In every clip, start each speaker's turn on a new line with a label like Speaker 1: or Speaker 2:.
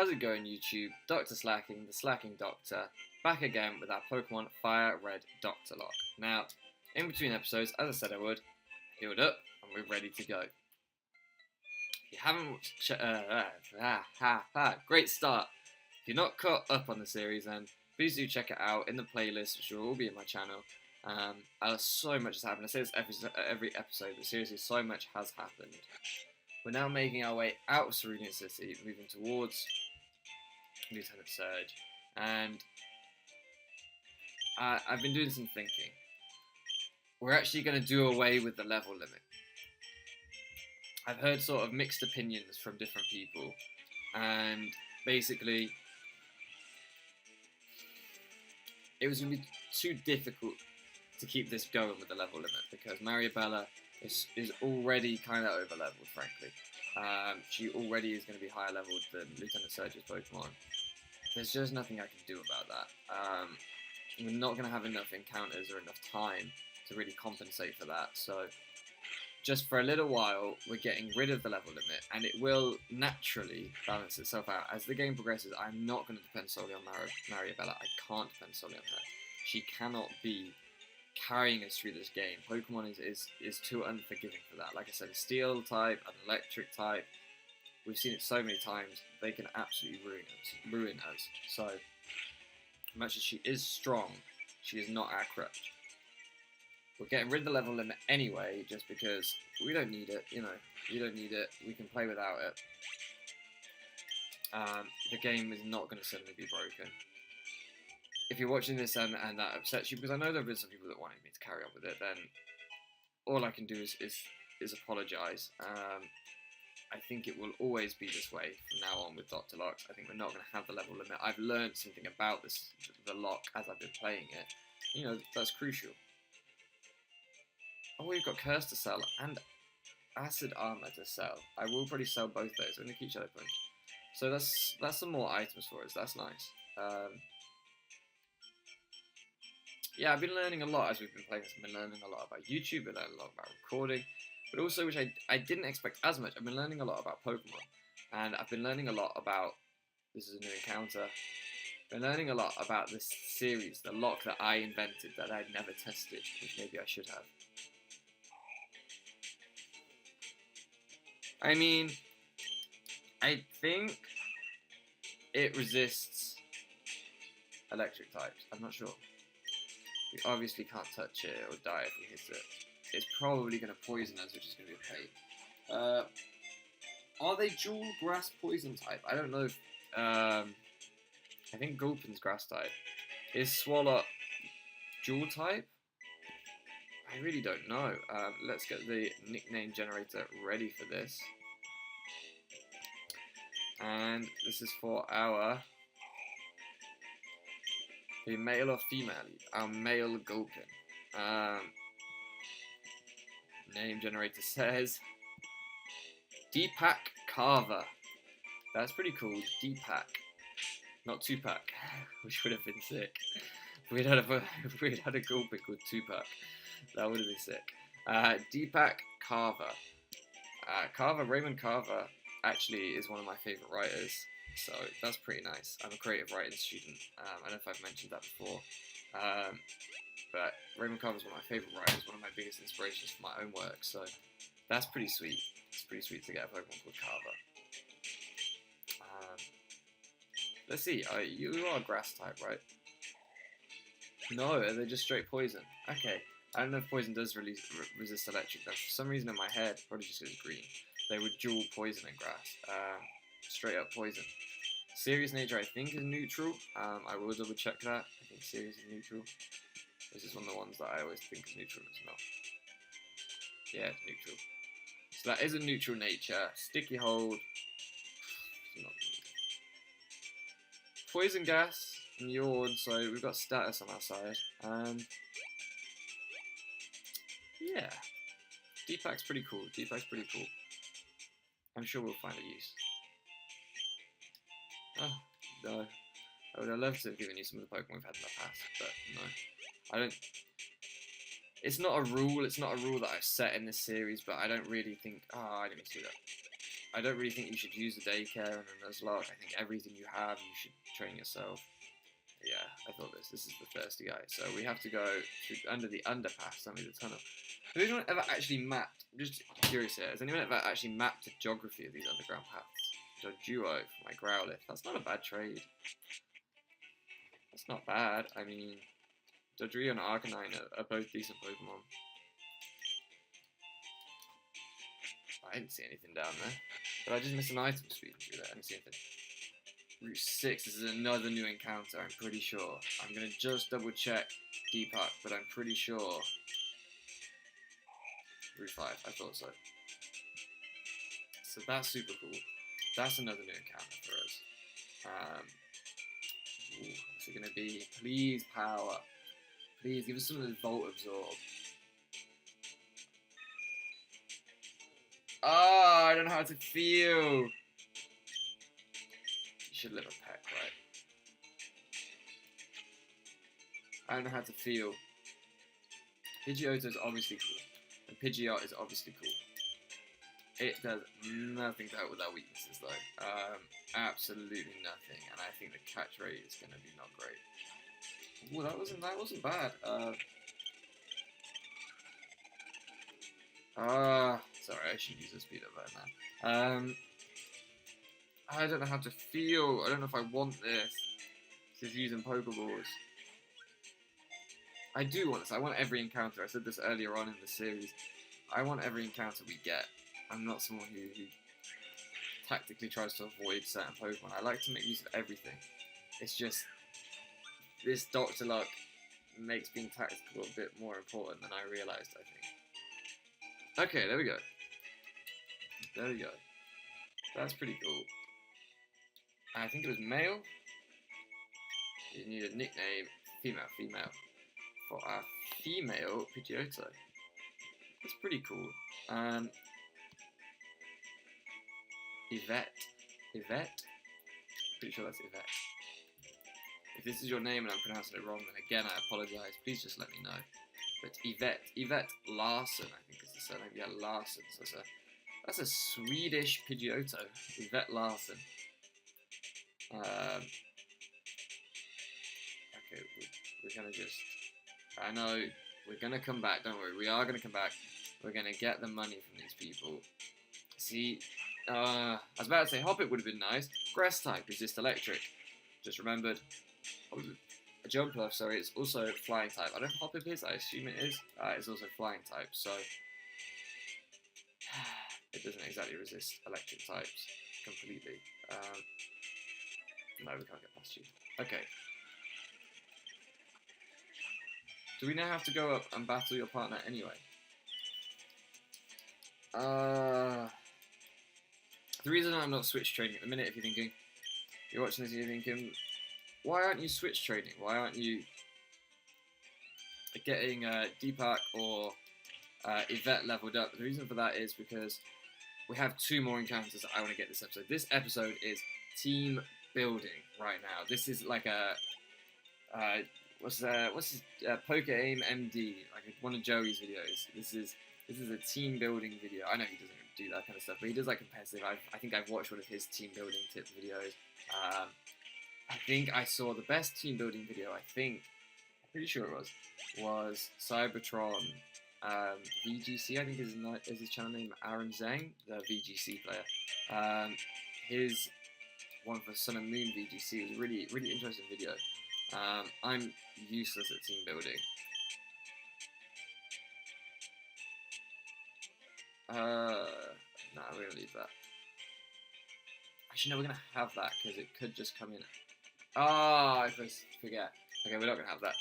Speaker 1: How's it going, YouTube? Dr. Slacking, the Slacking Doctor, back again with our Pokemon Fire Red Nuzlocke. Now, in between episodes, as I said I would, healed up and we're ready to go. If you haven't, great start. If you're not caught up on the series, then please do check it out in the playlist, which will all be in my channel. So much has happened. I say this every episode, but seriously, so much has happened. We're now making our way out of Cerulean City, moving towards Lieutenant Surge, and I've been doing some thinking. We're actually going to do away with the level limit. I've heard sort of mixed opinions from different people, and basically it was going to be too difficult to keep this going with the level limit because Mariabella is already kind of over leveled, frankly. She already is going to be higher leveled than Lieutenant Surge's Pokemon. There's just nothing I can do about that. We're not going to have enough encounters or enough time to really compensate for that. So just for a little while, we're getting rid of the level limit, and it will naturally balance itself out. As the game progresses, I'm not going to depend solely on Mariabella. I can't depend solely on her. She cannot be carrying us through this game. Pokemon is too unforgiving for that. Like I said, a Steel type, an Electric type, we've seen it so many times, they can absolutely ruin us. So, much as she is strong, she is not our crutch. We're getting rid of the level limit anyway, just because we don't need it, you know, you don't need it, we can play without it. The game is not going to suddenly be broken. If you're watching this and that upsets you, because I know there have been some people that wanted me to carry on with it, then all I can do is apologise. I think it will always be this way from now on with Dr. Locke. I think we're not going to have the level limit. I've learned something about the lock as I've been playing it. You know, that's crucial. Oh, we've got Curse to sell and Acid Armor to sell. I will probably sell both those. I'm going to keep Shadow Punch. So that's some more items for us. That's nice. Yeah, I've been learning a lot as we've been playing this. I've been learning a lot about YouTube, I've been learning a lot about recording, but also, which I didn't expect as much, I've been learning a lot about Pokemon, and I've been learning a lot about, this is a new encounter, I've been learning a lot about this series, the lock that I invented that I'd never tested, which maybe I should have. I mean, I think it resists electric types, I'm not sure. We obviously can't touch it or die if we hit it. It's probably going to poison us, which is going to be a pain. Are they dual grass poison type? I don't know if... I think Gulpin's grass type. Is Swallow dual type? I really don't know. Let's get the nickname generator ready for this. And this is for our... The male or female? Our male Gulpin. Name generator says Deepak Carver. That's pretty cool. Deepak, not Tupac, which would have been sick. If we'd had a Gulpin called Tupac, that would have been sick. Deepak Carver. Raymond Carver actually is one of my favourite writers. So that's pretty nice. I'm a creative writing student. I don't know if I've mentioned that before. But Raymond Carver is one of my favourite writers, one of my biggest inspirations for my own work. So that's pretty sweet. It's pretty sweet to get a Pokemon called Carver. Let's see. You are grass type, right? No, they're just straight poison. Okay. I don't know if poison does resist electric though. For some reason in my head, probably just because green, they were dual poison and grass. Straight up poison. Serious nature I think is neutral. I will double check that. I think serious is neutral. This is one of the ones that I always think is neutral and it's not. Yeah, it's neutral. So that is a neutral nature. Sticky hold. Poison gas and yawn, so we've got status on our side. Yeah. Deepak's pretty cool. I'm sure we'll find a use. Oh, no. I would have loved to have given you some of the Pokemon we've had in the past, but no. I don't... It's not a rule that I've set in this series, but I don't really think... Oh, I didn't mean to do that. I don't really think you should use the daycare and the Nuzlocke. I think everything you have, you should train yourself. Yeah, I thought this. This is the thirsty guy. So we have to go under the underpass, don't we, the tunnel. Has anyone ever actually mapped, I'm just curious here, has anyone ever actually mapped the geography of these underground paths? Duo for my Growlithe. That's not a bad trade. That's not bad. I mean, Dodrio and Arcanine are both decent Pokemon. I didn't see anything down there. But I just missed an item speeding through there. I didn't see anything. Route 6, this is another new encounter, I'm pretty sure. I'm going to just double check Deepak, but I'm pretty sure. Route 5, I thought so. So that's super cool. That's another new encounter for us. What's it going to be? Please, power. Please, give us some of this Volt Absorb. Oh, I don't know how to feel. You should live a peck, right? I don't know how to feel. Pidgeotto is obviously cool. And Pidgeot is obviously cool. It does nothing to help with our weaknesses, though. Absolutely nothing. And I think the catch rate is going to be not great. Ooh, that wasn't bad. Sorry, I should use the speed up better now. I don't know how to feel. I don't know if I want this. This is using pokeballs. I do want this. I want every encounter. I said this earlier on in the series. I want every encounter we get. I'm not someone who tactically tries to avoid certain Pokemon. I like to make use of everything. It's just this Dr. Luck makes being tactical a bit more important than I realised, I think. Okay, there we go. There we go. That's pretty cool. I think it was male. You need a nickname. Female. For our female Pidgeotto. That's pretty cool. Yvette. Pretty sure that's Yvette. If this is your name and I'm pronouncing it wrong, then again I apologise. Please just let me know. But Yvette Larson, I think is the surname. Yeah, Larson. So that's a Swedish Pidgeotto. Yvette Larson. Okay, we're gonna just. I know we're gonna come back. Don't worry, we are gonna come back. We're gonna get the money from these people. See, I was about to say Hoppip would have been nice. Grass type, resist electric. Just remembered. A Jumpluff, sorry, it's also flying type. I don't know if Hoppip is, I assume it is. It's also flying type, so it doesn't exactly resist electric types completely. No, we can't get past you. Okay. Do we now have to go up and battle your partner anyway? The reason I'm not switch trading at the minute, if you're thinking, you're watching this and you're thinking, why aren't you switch trading? Why aren't you getting Deepak or Yvette leveled up? The reason for that is because we have 2 more encounters that I want to get this episode. This episode is team building right now. This is like a what's his Poke Aim MD, like one of Joey's videos. This is a team building video. I know he doesn't do that kind of stuff, but he does like competitive. I think I've watched one of his team building tip videos. I think I saw the best team building video. I'm pretty sure it was Cybertron VGC. I think is his channel name. Aaron Zhang, the VGC player. His one for Sun and Moon VGC was a really interesting video. I'm useless at team building. No, we're gonna leave that. Actually, no, we're gonna have that because it could just come in. I forget. Okay, we're not gonna have that.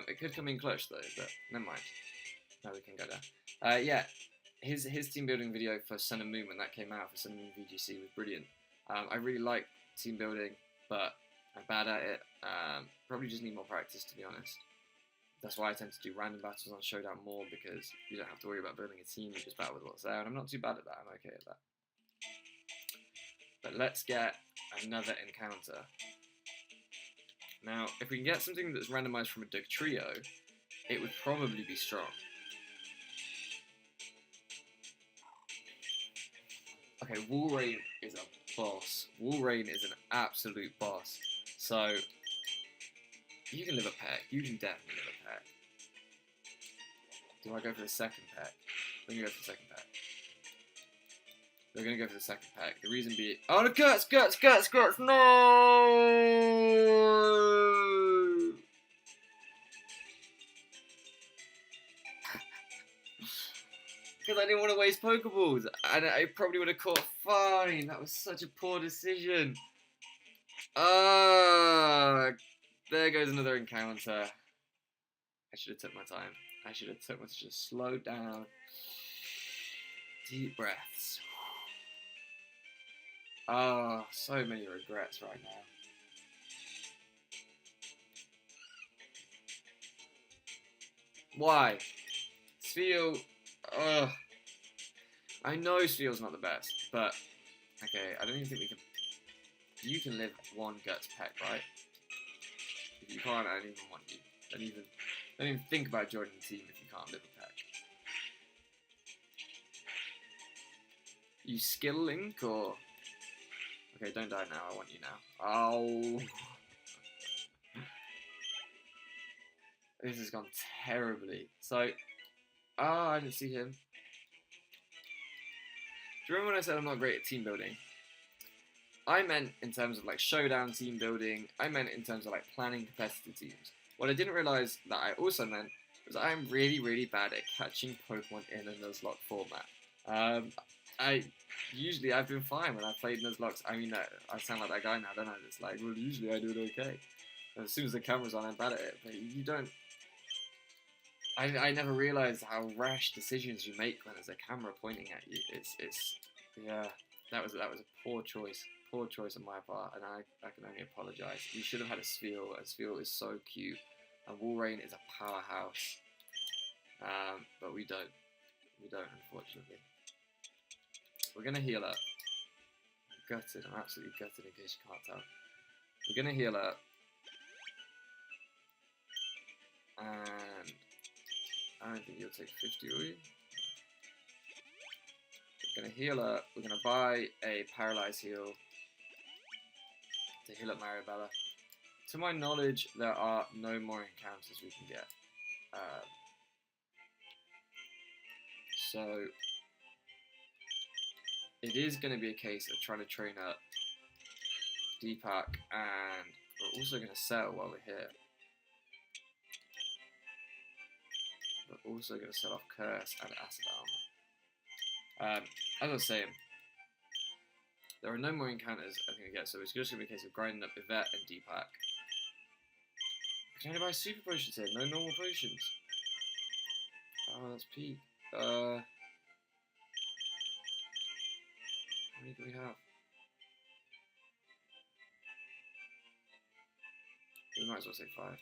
Speaker 1: It could come in clutch though, but never mind. Now we can go down. Yeah, his team building video for Sun and Moon when that came out for Sun and Moon VGC was brilliant. I really like team building, but I'm bad at it. Probably just need more practice, to be honest. That's why I tend to do random battles on Showdown more, because you don't have to worry about building a team, you just battle with what's there, and I'm not too bad at that, I'm okay at that. But let's get another encounter. Now, if we can get something that's randomized from a Dugtrio, it would probably be strong. Okay, Walrein is a boss. Walrein is an absolute boss. So, you can live a pack. You can definitely live a pack. Do I go for the second pack? I'm going to go for the second pack. We're going to go for the second pack. The reason being... Oh, the guts! No! Because I didn't want to waste Pokeballs. And I probably would have caught fine. That was such a poor decision. There goes another encounter. I should have took my time. I should have just slowed down. Deep breaths. Oh, so many regrets right now. Why? Spheal. I know Spheal's not the best, but okay, I don't even think we can. You can live one Guts pack, right? If you can't, I don't even want you. Don't even think about joining the team if you can't live a pack. You skill link or? Okay, don't die now. I want you now. Oh, this has gone terribly. So, I didn't see him. Do you remember when I said I'm not great at team building? I meant in terms of like showdown team building. I meant in terms of like planning competitive teams. What I didn't realize that I also meant was I'm really, really bad at catching Pokemon in a Nuzlocke format. I've been fine when I played Nuzlocke. I mean, I sound like that guy now, don't I? It's like, well, usually I do it okay. And as soon as the camera's on, I'm bad at it. But you don't. I never realized how rash decisions you make when there's a camera pointing at you. Yeah, that was a poor choice on my part, and I can only apologise. We should have had a Spheal. A Spheal is so cute, and Walrein is a powerhouse. But we don't, unfortunately. We're gonna heal up. I'm gutted. I'm absolutely gutted. In case you can't tell, we're gonna heal up, and I don't think you'll take 50, will you? We're gonna heal up. We're gonna buy a Paralyze heal to heal up Maribella. To my knowledge, there are no more encounters we can get. So it is going to be a case of trying to train up Deepak, and we're also going to settle while we're here. We're also going to set off Curse and Acid Armor. As I was saying, there are no more encounters I think we get, so it's just going to be a case of grinding up Yvette and Deepak. I can only buy super potions here, no normal potions. Oh, that's peak. How many do we have? We might as well say 5.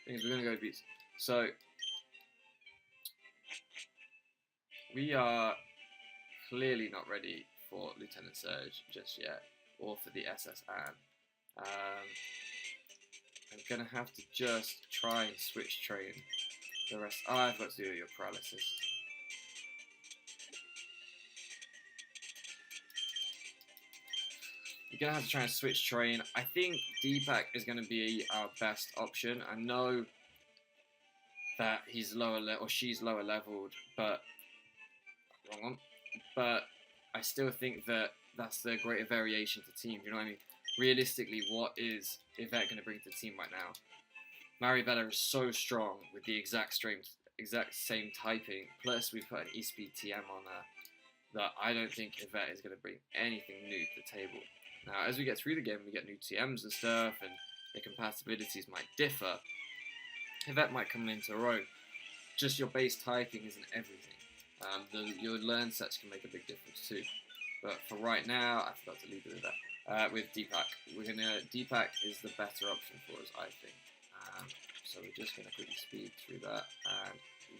Speaker 1: Thing is, we're going to go beats. So, we are clearly not ready for Lieutenant Surge just yet, or for the SS Anne. I'm going to have to just try and switch train the rest. Oh, I've got to do your paralysis. You're going to have to try and switch train. I think Deepak is going to be our best option. I know that he's lower or she's lower leveled, but wrong one. But I still think that that's the greater variation to team. You know what I mean? Realistically, what is Yvette going to bring to the team right now? Maribella is so strong with the exact same typing. Plus, we've put an E-Speed TM on her that I don't think Yvette is going to bring anything new to the table. Now, as we get through the game, we get new TMs and stuff, and the compatibilities might differ. Yvette might come into her own. Just your base typing isn't everything. Your learn sets can make a big difference too. But for right now, I forgot to leave it with that. With Deepak, Deepak is the better option for us, I think. So we're just going to quickly speed through that, and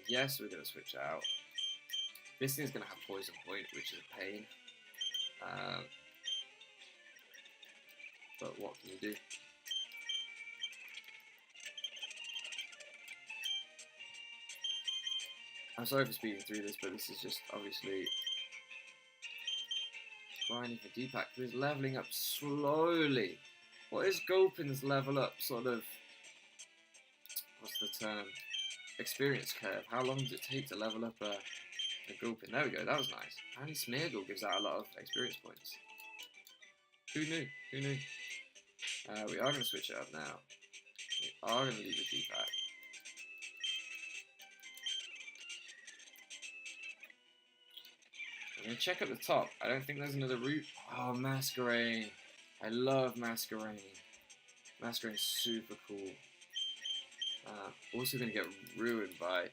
Speaker 1: yes, we're going to switch out. This thing's going to have Poison Point, which is a pain. But what can you do? I'm sorry for speeding through this, but this is just obviously grinding for Deepak, who is leveling up slowly. What is Gulpin's level up sort of, what's the term, experience curve? How long does it take to level up a Gulpin? There we go, that was nice. Apparently Smeargle gives out a lot of experience points. Who knew? Who knew? We are going to switch it up now. We are going to leave the Deepak. I'm going to check at the top. I don't think there's another route. Oh, Masquerain. I love Masquerain. Masquerain's super cool. Also going to get ruined by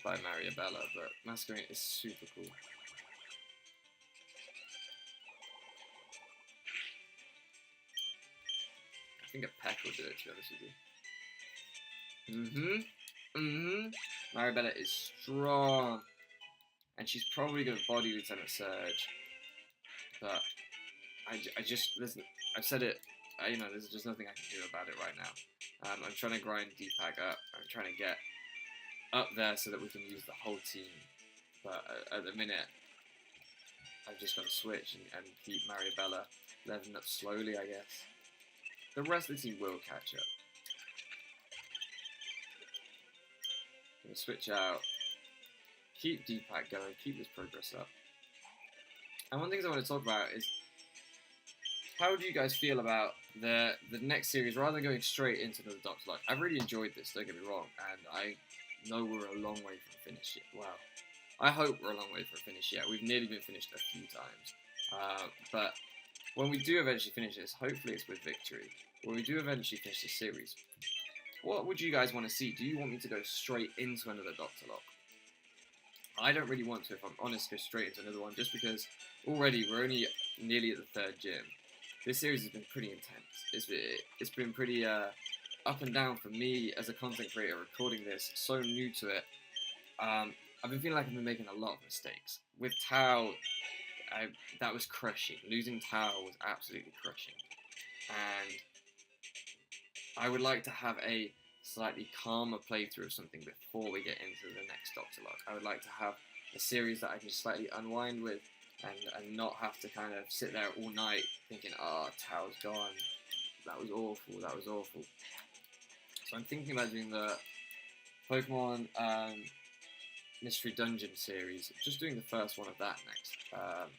Speaker 1: Mariabella, but Masquerain is super cool. I think a peck will do it, to be honest with you. Maribella is strong. And she's probably going to body Lieutenant Surge. But I just, listen, I've said it, you know, there's just nothing I can do about it right now. I'm trying to grind Deepak up. I'm trying to get up there so that we can use the whole team. But at the minute, I've just got to switch and keep Mariabella leveling up slowly, I guess. The rest of the team will catch up. I'm going to switch out. Keep Deepak going, keep this progress up. And one of the things I want to talk about is, how do you guys feel about the next series, rather than going straight into another Nuzlocke? I've really enjoyed this, don't get me wrong, and I know we're a long way from finish yet. Well, I hope we're a long way from finish yet. We've nearly been finished a few times. But when we do eventually finish this, hopefully it's with victory. When we do eventually finish this series, what would you guys want to see? Do you want me to go straight into another Nuzlocke? I don't really want to, if I'm honest, go straight into another one, just because already we're only nearly at the 3rd gym. This series has been pretty intense. It's been pretty up and down for me as a content creator recording this, so new to it. I've been feeling like I've been making a lot of mistakes. With Tao, that was crushing. Losing Tao was absolutely crushing. And I would like to have a slightly calmer playthrough of something before we get into the next Nuzlocke. I would like to have a series that I can slightly unwind with and not have to kind of sit there all night thinking, oh, Tao's gone. That was awful, that was awful. So I'm thinking about doing the Pokemon Mystery Dungeon series, just doing the first one of that next.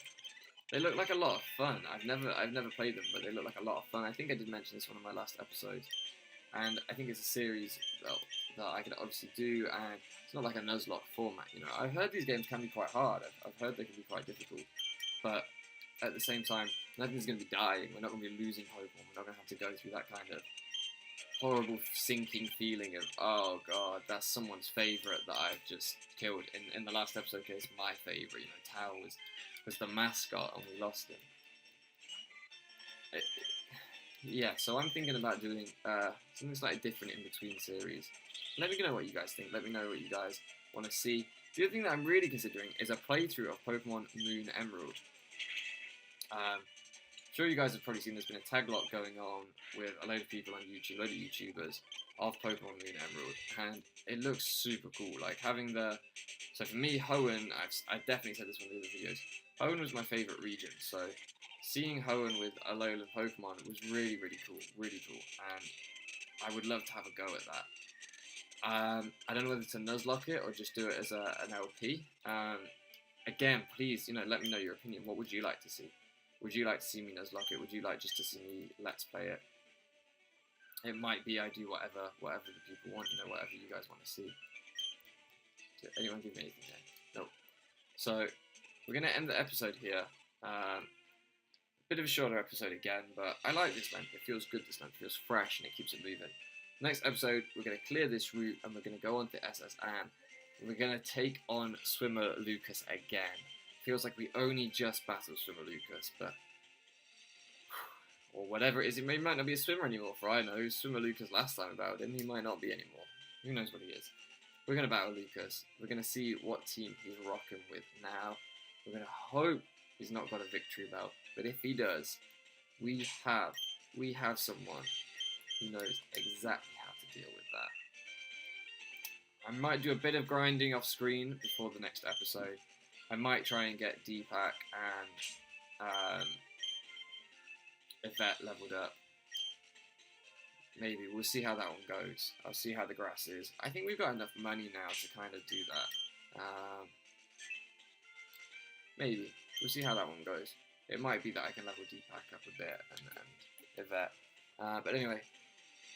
Speaker 1: They look like a lot of fun. I've never played them, but they look like a lot of fun. I think I did mention this one of my last episodes. And I think it's a series that I can obviously do, and it's not like a Nuzlocke format, you know. I've heard these games can be quite hard. I've heard they can be quite difficult, but at the same time, nothing's going to be dying. We're not going to be losing Pokemon. We're not going to have to go through that kind of horrible sinking feeling of, oh god, that's someone's favourite that I've just killed. In the last episode case, my favourite, you know, Tao was the mascot and we lost him. Yeah, so I'm thinking about doing something slightly different in between series. Let me know what you guys think. Let me know what you guys want to see. The other thing that I'm really considering is a playthrough of Pokemon Moon Emerald. I'm sure you guys have probably seen there's been a tag lot going on with a load of people on YouTube, a load of YouTubers, of Pokemon Moon Emerald, and it looks super cool. Like having the... So for me, Hoenn, I've definitely said this in one of the other videos, Hoenn was my favourite region, so seeing Hoenn with a Alolan Pokemon was really, really cool, and I would love to have a go at that. I don't know whether to Nuzlocke it or just do it as an LP. Again, please, you know, let me know your opinion. What would you like to see? Would you like to see me Nuzlocke it? Would you like just to see me Let's Play it? It might be I do whatever the people want, you know, whatever you guys want to see. Did anyone give me anything there? Nope. So, we're going to end the episode here. Bit of a shorter episode again, but I like this length. It feels good, this length. It feels fresh, and it keeps it moving. Next episode, we're going to clear this route, and we're going to go on to SS Anne. And we're going to take on Swimmer Lucas again. Feels like we only just battled Swimmer Lucas, but... or whatever it is, he might not be a swimmer anymore, for I know. Swimmer Lucas last time I battled him, he might not be anymore. Who knows what he is. We're going to battle Lucas. We're going to see what team he's rocking with now. We're going to hope he's not got a victory belt. But if he does, we have someone who knows exactly how to deal with that. I might do a bit of grinding off screen before the next episode. I might try and get Deepak Yvette leveled up. Maybe. We'll see how that one goes. I'll see how the grass is. I think we've got enough money now to kind of do that. Maybe. We'll see how that one goes. It might be that I can level Deepak up a bit and Yvette. But anyway,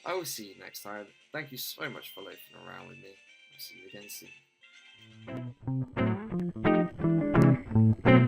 Speaker 1: I will see you next time. Thank you so much for loafing around with me. I'll see you again soon.